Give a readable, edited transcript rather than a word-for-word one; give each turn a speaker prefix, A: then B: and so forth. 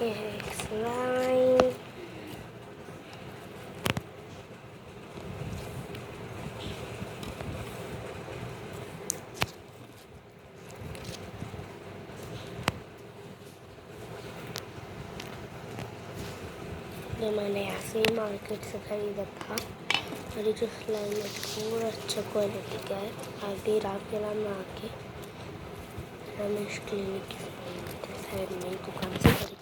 A: ये है स्लाइम। ये मैंने ऐसे ही मार्केट से खरीदा था और ये जो स्लाइम है पूरा अच्छा क्वालिटी का है। आधी रात के रात में आके रमेश क्लिनिक साइड में दुकान से खरीदा।